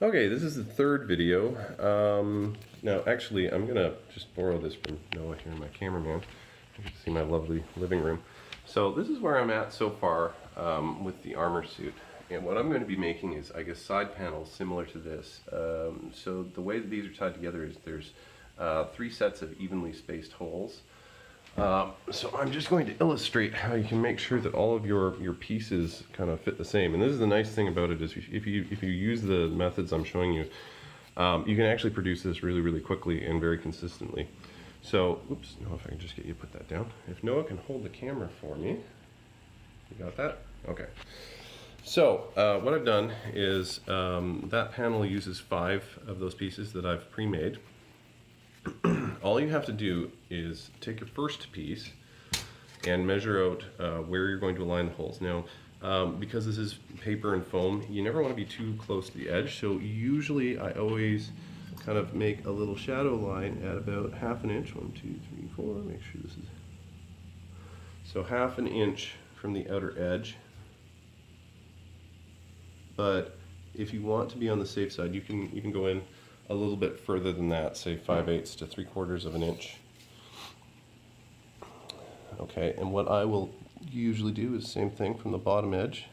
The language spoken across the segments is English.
Okay, this is the third video. Now, actually, I'm gonna just borrow this from Noah here, my cameraman. You can see my lovely living room. So this is where I'm at so far with the armor suit. And what I'm going to be making is, I guess, side panels similar to this. So the way that these are tied together is there's 3 sets of evenly spaced holes. So I'm just going to illustrate how you can make sure that all of your pieces kind of fit the same. And this is the nice thing about it is if you use the methods I'm showing you, you can actually produce this really quickly and very consistently. So, oops, Noah, if I can just get you to put that down. If Noah can hold the camera for me. You got that? Okay. So, what I've done is that panel uses 5 of those pieces that I've pre-made. All you have to do is take your first piece and measure out where you're going to align the holes. Now, because this is paper and foam, you never want to be too close to the edge, so usually I always kind of make a little shadow line at about ½ an inch. 1, 2, 3, 4, make sure this is... So ½ an inch from the outer edge. But if you want to be on the safe side, you can go in a little bit further than that, say 5/8 to 3/4 of an inch. Okay, and what I will usually do is the same thing from the bottom edge.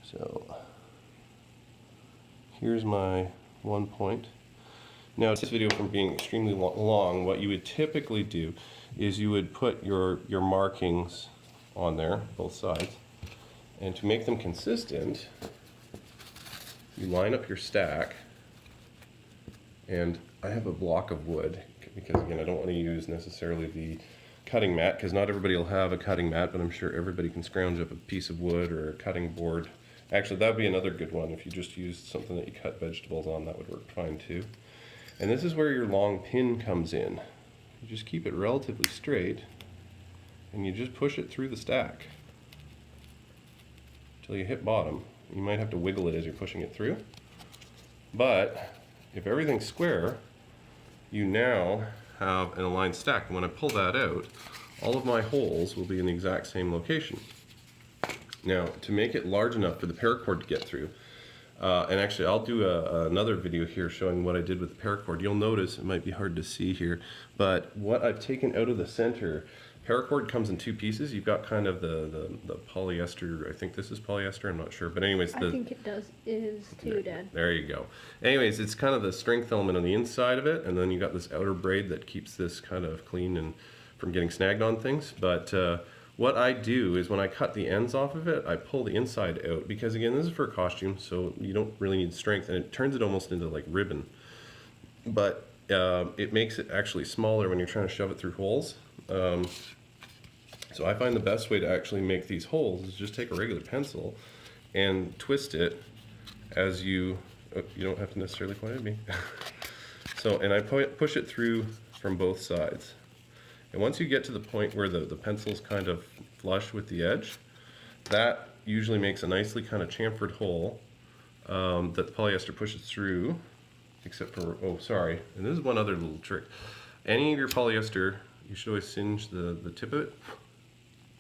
So here's my 1 point. Now, this video from being extremely long, what you would typically do is you would put your markings on there, both sides, and to make them consistent, you line up your stack. And I have a block of wood because, again, I don't want to use necessarily the cutting mat because not everybody will have a cutting mat, but I'm sure everybody can scrounge up a piece of wood or a cutting board. Actually, that would be another good one. If you just used something that you cut vegetables on, that would work fine too. And this is where your long pin comes in. You just keep it relatively straight and you just push it through the stack until you hit bottom. You might have to wiggle it as you're pushing it through, but if everything's square, you now have an aligned stack. And when I pull that out, all of my holes will be in the exact same location. Now, to make it large enough for the paracord to get through, and actually I'll do another video here showing what I did with the paracord. You'll notice, it might be hard to see here, but what I've taken out of the center, paracord comes in 2 pieces. You've got kind of the polyester, I think this is polyester, I'm not sure, but anyways. I think it is too, Dad. There you go. Anyways, it's kind of the strength element on the inside of it, and then you got this outer braid that keeps this kind of clean and from getting snagged on things. But what I do is when I cut the ends off of it, I pull the inside out because, again, this is for a costume, so you don't really need strength, and it turns it almost into like ribbon. But it makes it actually smaller when you're trying to shove it through holes. So I find the best way to actually make these holes is just take a regular pencil and twist it as you don't have to necessarily point at me. So, and I push it through from both sides. And once you get to the point where the pencil's kind of flush with the edge, that usually makes a nicely kind of chamfered hole that the polyester pushes through, except for, oh, sorry, and this is one other little trick. Any of your polyester, you should always singe the tip of it.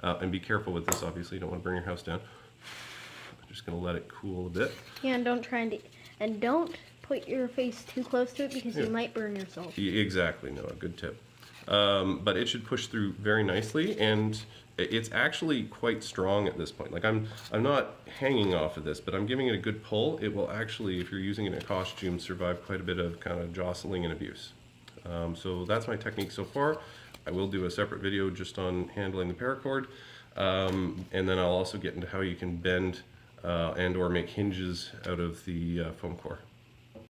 And be careful with this, obviously, you don't want to burn your house down. I'm just going to let it cool a bit. Yeah, and don't put your face too close to it because you might burn yourself. Exactly, no, a good tip. But it should push through very nicely, and it's actually quite strong at this point. Like I'm not hanging off of this, but I'm giving it a good pull. It will actually, if you're using it in a costume, survive quite a bit of kind of jostling and abuse. So that's my technique so far. I will do a separate video just on handling the paracord, and then I'll also get into how you can bend and or make hinges out of the foam core.